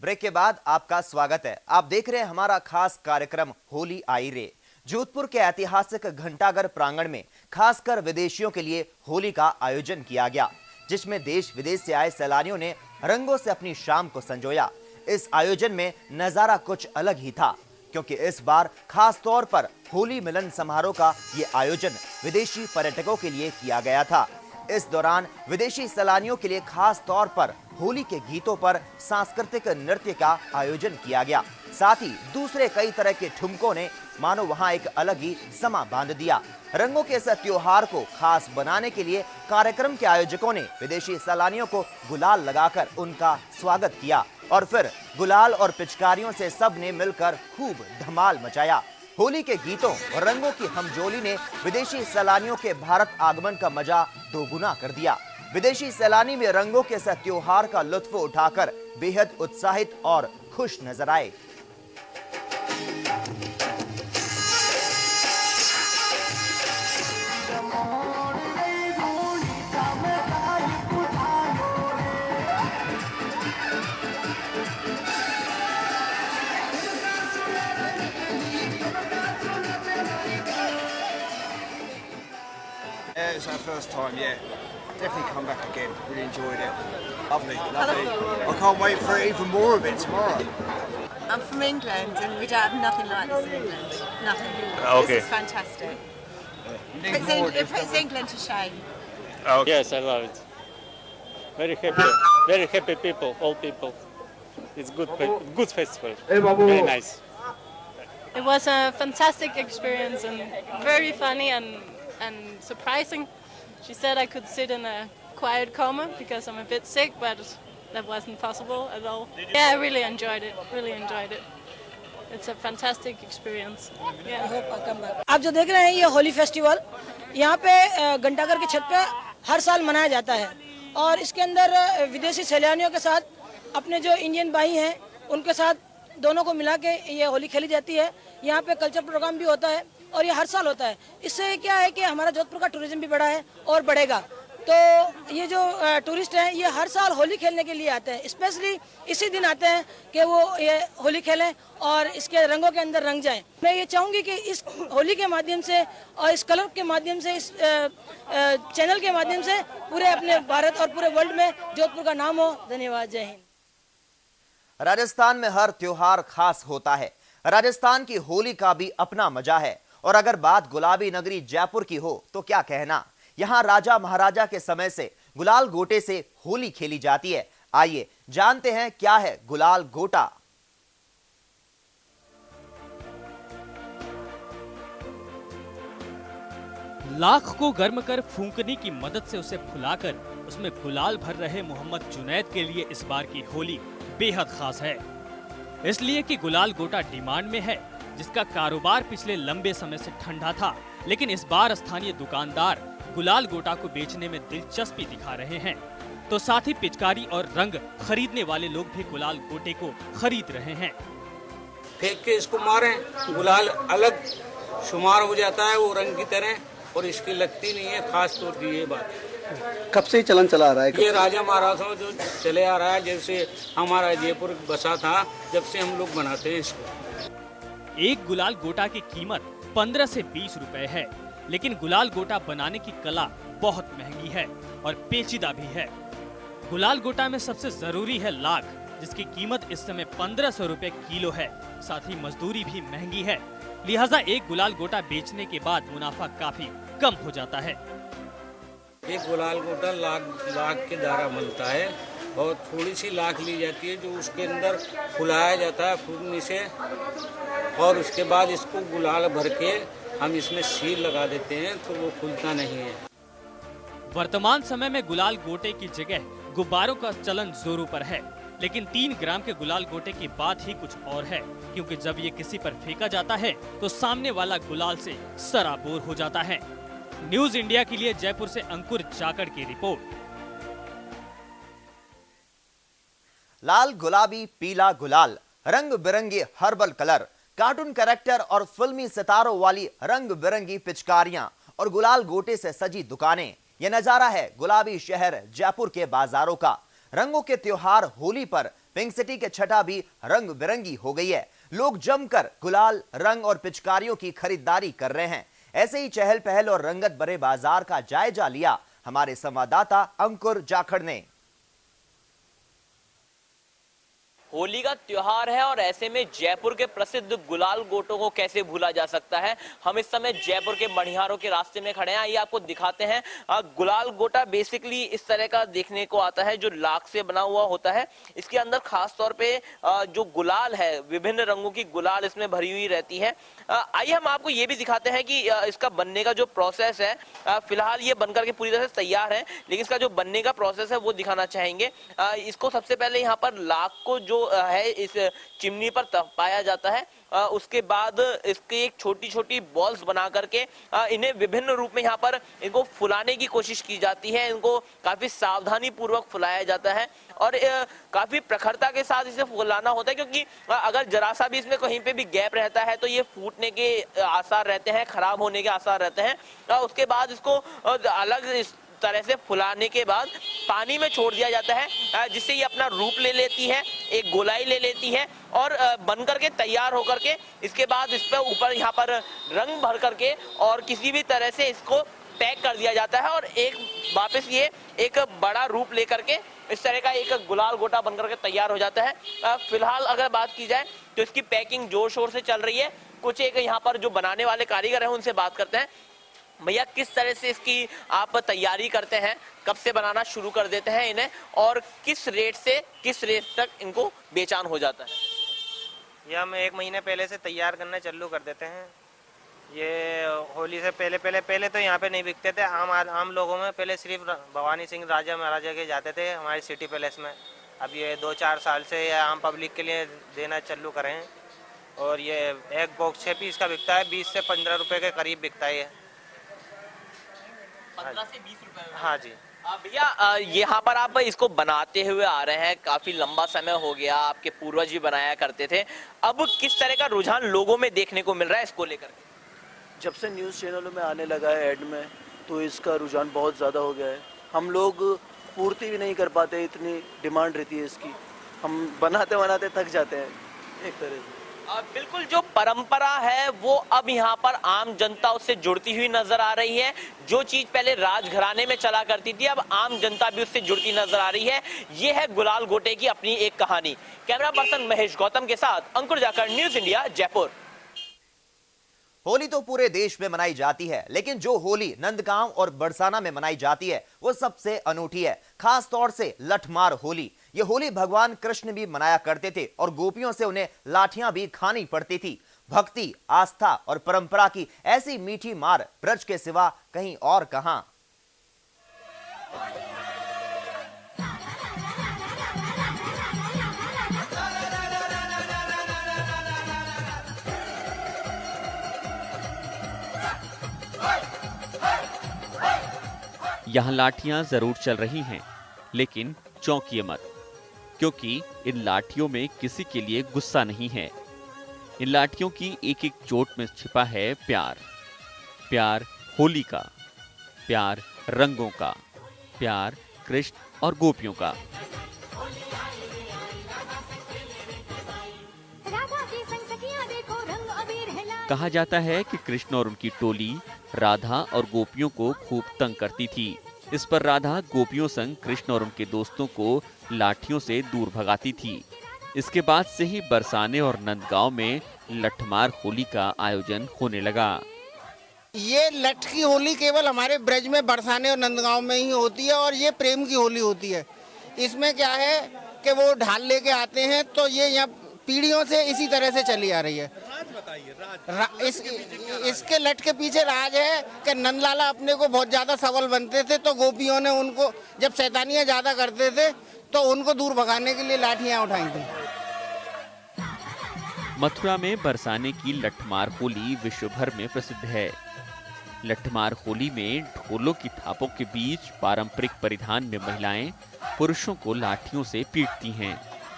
Break के बाद आपका स्वागत है। आप देख रहे हैं हमारा खास कार्यक्रम होली आई रे। जोधपुर के ऐतिहासिक घंटाघर प्रांगण में खासकर विदेशियों के लिए होली का आयोजन किया गया, जिसमें देश विदेश से आए सैलानियों ने रंगों से अपनी शाम को संजोया। इस आयोजन में नजारा कुछ अलग ही था, क्योंकि इस बार खास तौर पर होली मिलन समारोह का ये आयोजन विदेशी पर्यटकों के लिए किया गया था। इस दौरान विदेशी सैलानियों के लिए खास तौर पर होली के गीतों पर सांस्कृतिक नृत्य का आयोजन किया गया। साथ ही दूसरे कई तरह के ठुमकों ने मानो वहां एक अलग ही समा बांध दिया। रंगों के इस त्योहार को खास बनाने के लिए कार्यक्रम के आयोजकों ने विदेशी सैलानियों को गुलाल लगाकर उनका स्वागत किया और फिर गुलाल और पिचकारियों से सब ने मिलकर खूब धमाल मचाया। होली के गीतों और रंगों की हमजोली ने विदेशी सैलानियों के भारत आगमन का मजा दोगुना कर दिया। विदेशी सैलानी में रंगों के इस त्योहार का लुत्फ उठाकर बेहद उत्साहित और खुश नजर आए। It's our first time, yeah. Definitely come back again. Really enjoyed it. Lovely, lovely. I can't wait for even more of it tomorrow. I'm from England and we don't have nothing like this in England. Nothing. Okay. This is fantastic. It puts England to shame. Okay. Yes, I love it. Very happy people, all people. It's good festival. Very nice. It was a fantastic experience and very funny and surprising. She said I could sit in a quiet coma because I'm a bit sick, but that wasn't possible at all. Yeah, I really enjoyed it. Really enjoyed it. It's a fantastic experience. Yeah. I hope I come back. आप जो देख रहे हैं ये Holi festival यहाँ पे घंटाघर की छत पे हर साल मनाया जाता है और इसके अंदर विदेशी सैलानियों के साथ अपने जो इंडियन भाई हैं उनके साथ दोनों को मिला के ये होली खेली जाती है। यहाँ पे कल्चर प्रोग्राम भी होता है और ये हर साल होता है। इससे क्या है कि हमारा जोधपुर का टूरिज्म भी बढ़ा है और बढ़ेगा। तो ये जो टूरिस्ट हैं ये हर साल होली खेलने के लिए आते हैं, स्पेशली इसी दिन आते हैं कि वो ये होली खेलें और इसके रंगों के अंदर रंग जाएं। मैं ये चाहूँगी कि इस होली के माध्यम से और इस कलर के माध्यम से, इस चैनल के माध्यम से पूरे अपने भारत और पूरे वर्ल्ड में जोधपुर का नाम हो। धन्यवाद। जय हिंद। राजस्थान में हर त्योहार खास होता है। राजस्थान की होली का भी अपना मजा है और अगर बात गुलाबी नगरी जयपुर की हो तो क्या कहना। यहाँ राजा महाराजा के समय से गुलाल गोटे से होली खेली जाती है। आइए जानते हैं क्या है गुलाल गोटा। लाख को गर्म कर फूंकने की मदद से उसे फुलाकर उसमें गुलाल भर रहे मोहम्मद जुनैद के लिए इस बार की होली बेहद खास है, इसलिए कि गुलाल गोटा डिमांड में है, जिसका कारोबार पिछले लंबे समय से ठंडा था। लेकिन इस बार स्थानीय दुकानदार गुलाल गोटा को बेचने में दिलचस्पी दिखा रहे हैं, तो साथ ही पिचकारी और रंग खरीदने वाले लोग भी गुलाल गोटे को खरीद रहे हैं। फेंक के इसको मारें, गुलाल अलग शुमार हो जाता है वो रंग की तरह और इसकी लगती नहीं है। खास तौर की ये बात कब से चलन चला आ रहा है? ये राजा महाराजाओं जो चले आ रहा है, जैसे हमारा जयपुर बसा था जब से हम लोग बनाते हैं इसको। एक गुलाल गोटा की कीमत 15 से 20 रुपए है, लेकिन गुलाल गोटा बनाने की कला बहुत महंगी है और पेचीदा भी है। गुलाल गोटा में सबसे जरूरी है लाख, जिसकी कीमत इस समय 1500 रुपए किलो है। साथ ही मजदूरी भी महंगी है, लिहाजा एक गुलाल गोटा बेचने के बाद मुनाफा काफी कम हो जाता है। एक गुलाल गोटा लाख के द्वारा बनता है और थोड़ी सी लाख ली जाती है जो उसके अंदर फुलाया जाता है फूकने से, और उसके बाद इसको गुलाल भर के हम इसमें सील लगा देते हैं तो वो खुलता नहीं है। वर्तमान समय में गुलाल गोटे की जगह गुब्बारों का चलन जोरों पर है, लेकिन 3 ग्राम के गुलाल गोटे की बात ही कुछ और है, क्योंकि जब ये किसी पर फेंका जाता है तो सामने वाला गुलाल से सराबोर हो जाता है। न्यूज इंडिया के लिए जयपुर से अंकुर जाकड़ की रिपोर्ट। लाल गुलाबी पीला गुलाल, रंग बिरंगे हर्बल कलर, कार्टून कैरेक्टर और फिल्मी सितारों वाली रंग बिरंगी पिचकारियां और गुलाल गोटे से सजी दुकानें। यह नजारा है गुलाबी शहर जयपुर के बाजारों का। रंगों के त्योहार होली पर पिंक सिटी के छठा भी रंग बिरंगी हो गई है। लोग जमकर गुलाल, रंग और पिचकारियों की खरीदारी कर रहे हैं। ऐसे ही चहल पहल और रंगत भरे बाजार का जायजा लिया हमारे संवाददाता अंकुर जाखड़ ने। होली का त्योहार है और ऐसे में जयपुर के प्रसिद्ध गुलाल गोटों को कैसे भूला जा सकता है। हम इस समय जयपुर के मणिहारों के रास्ते में खड़े हैं। ये आपको दिखाते हैं। गुलाल गोटा बेसिकली इस तरह का देखने को आता है जो लाख से बना हुआ होता है। इसके अंदर खास तौर पे जो गुलाल है, विभिन्न रंगों की गुलाल इसमें भरी हुई रहती है। आइए हम आपको ये भी दिखाते हैं कि इसका बनने का जो प्रोसेस है, फिलहाल ये बनकर के पूरी तरह से तैयार है, लेकिन इसका जो बनने का प्रोसेस है वो दिखाना चाहेंगे। इसको सबसे पहले यहाँ पर लाख को जो है इस चिमनी पर तपाया जाता है। उसके बाद इसके एक छोटी छोटी बॉल्स बना करके इन्हें विभिन्न रूप में यहाँ पर इनको फुलाने की कोशिश की जाती है। इनको काफी सावधानी पूर्वक फुलाया जाता है और काफी प्रखरता के साथ इसे फुलाना होता है, क्योंकि अगर जरा सा भी इसमें कहीं पे भी गैप रहता है तो ये फूटने के आसार रहते हैं, खराब होने के आसार रहते हैं। उसके बाद इसको अलग इस तरह से फुलाने के बाद पानी में छोड़ दिया जाता है, जिससे ये अपना रूप ले लेती है, एक गोलाई ले लेती है और बन करके तैयार होकर के इसके बाद इस पर ऊपर यहाँ पर रंग भर करके और किसी भी तरह से इसको पैक कर दिया जाता है और एक वापस ये एक बड़ा रूप लेकर के इस तरह का एक गुलाल गोटा बनकर के तैयार हो जाता है। फिलहाल अगर बात की जाए तो इसकी पैकिंग जोर शोर से चल रही है। कुछ एक यहाँ पर जो बनाने वाले कारीगर हैं उनसे बात करते हैं। भैया, किस तरह से इसकी आप तैयारी करते हैं, कब से बनाना शुरू कर देते हैं इन्हें और किस रेट से किस रेट तक इनको बेचान हो जाता है? ये हम 1 महीने पहले से तैयार करना चालू कर देते हैं। ये होली से पहले तो यहाँ पे नहीं बिकते थे। आम लोगों में पहले सिर्फ भवानी सिंह राजा महाराजा के जाते थे हमारे सिटी पैलेस में। अब ये 2-4 साल से ये आम पब्लिक के लिए देना चालू करें हैं और ये एक बॉक्स 6 पीस का बिकता है, 20 से 15 रुपए के करीब बिकता है ये। 15 से 20 रुपए? हाँ जी। भैया, यहाँ पर आप इसको बनाते हुए आ रहे हैं, काफी लंबा समय हो गया, आपके पूर्वज भी बनाया करते थे। अब किस तरह का रुझान लोगों में देखने को मिल रहा है इसको लेकर? जब से न्यूज़ चैनलों में आने लगा है ऐड में, तो इसका रुझान बहुत ज़्यादा हो गया है। हम लोग पूर्ति भी नहीं कर पाते, इतनी डिमांड रहती है इसकी। हम बनाते बनाते थक जाते हैं एक तरह से। बिल्कुल, जो परंपरा है वो अब यहाँ पर आम जनता उससे जुड़ती हुई नजर आ रही है। जो चीज पहले राजघराने में चला करती थी, अब आम जनता भी उससे जुड़ती नजर आ रही है। ये है गुलाल गोटे की अपनी एक कहानी। कैमरा पर्सन महेश गौतम के साथ अंकुर जाखड़, न्यूज इंडिया, जयपुर। होली तो पूरे देश में मनाई जाती है, लेकिन जो होली नंदगांव और बरसाना में मनाई जाती है वो सबसे अनूठी है। खास तौर से लठमार होली। ये होली भगवान कृष्ण भी मनाया करते थे और गोपियों से उन्हें लाठियां भी खानी पड़ती थी। भक्ति, आस्था और परंपरा की ऐसी मीठी मार ब्रज के सिवा कहीं और कहां। यहाँ लाठियां जरूर चल रही हैं, लेकिन चौंकिए मत, क्योंकि इन लाठियों में किसी के लिए गुस्सा नहीं है। इन लाठियों की एक एक चोट में छिपा है प्यार। प्यार होली का, प्यार रंगों का, प्यार कृष्ण और गोपियों का। कहा जाता है कि कृष्ण और उनकी टोली राधा और गोपियों को खूब तंग करती थी। इस पर राधा गोपियों संग कृष्ण और उनके दोस्तों को लाठियों से दूर भगाती थी। इसके बाद से ही बरसाने और नंदगांव में लठमार होली का आयोजन होने लगा। ये लठ की होली केवल हमारे ब्रज में, बरसाने और नंदगांव में ही होती है और ये प्रेम की होली होती है। इसमें क्या है कि वो ढाल लेके आते हैं, तो ये यहाँ पीढ़ियों से इसी तरह से चली आ रही है। इसके लठ के पीछे राज है कि नंदलाला अपने को बहुत ज्यादा सबल बनते थे, तो गोपियों ने उनको जब शैतानियां ज्यादा करते थे तो उनको दूर भगाने के लिए लाठियां उठाई थी। मथुरा में बरसाने की लठमार होली विश्व भर में प्रसिद्ध है। लठमार होली में ढोलों की थापों के बीच पारंपरिक परिधान में महिलाएं पुरुषों को लाठियों से पीटती हैं।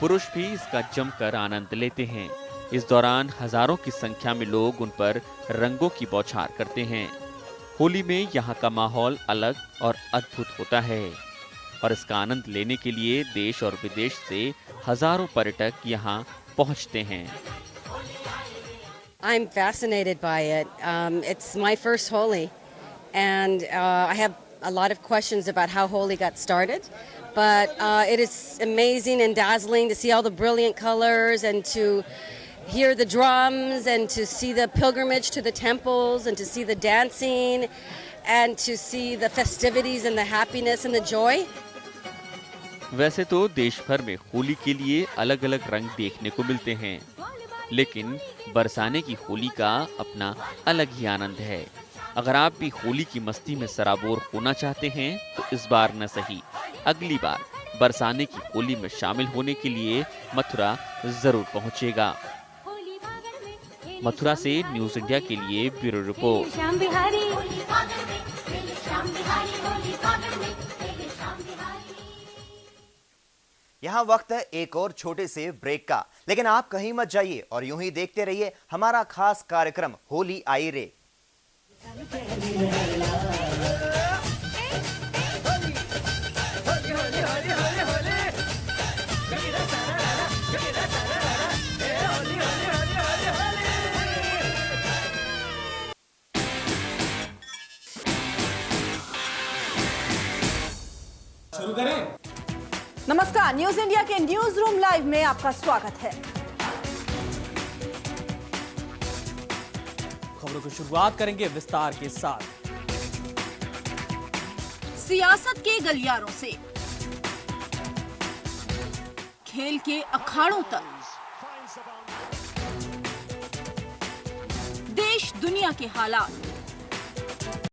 पुरुष भी इसका जमकर आनंद लेते हैं। इस दौरान हजारों की संख्या में लोग उन पर रंगों की बौछार करते हैं। होली में यहाँ का माहौल अलग और अद्भुत होता है और इसका आनंद लेने के लिए देश और विदेश से हजारों पर्यटक यहाँ पहुँचते हैं। I'm fascinated by it. It's my first Holi, and I have a lot of questions about how Holi got started. But it is amazing and dazzling to see all the brilliant colors and to hear the drums and to see the pilgrimage to the temples and to see the dancing and to see the festivities and the happiness and the joy. वैसे तो देश भर में होली के लिए अलग अलग रंग देखने को मिलते हैं, लेकिन बरसाने की होली का अपना अलग ही आनंद है। अगर आप भी होली की मस्ती में सराबोर होना चाहते हैं तो इस बार न सही, अगली बार बरसाने की होली में शामिल होने के लिए मथुरा जरूर पहुंचेगा। मथुरा से न्यूज़ इंडिया के लिए ब्यूरो रिपोर्ट। यहाँ वक्त है एक और छोटे से ब्रेक का, लेकिन आप कहीं मत जाइए और यूं ही देखते रहिए हमारा खास कार्यक्रम होली आई रे। शुरू करें? नमस्कार, न्यूज इंडिया के न्यूज रूम लाइव में आपका स्वागत है। खबरों की शुरुआत करेंगे विस्तार के साथ। सियासत के गलियारों से खेल के अखाड़ों तक, देश दुनिया के हालात,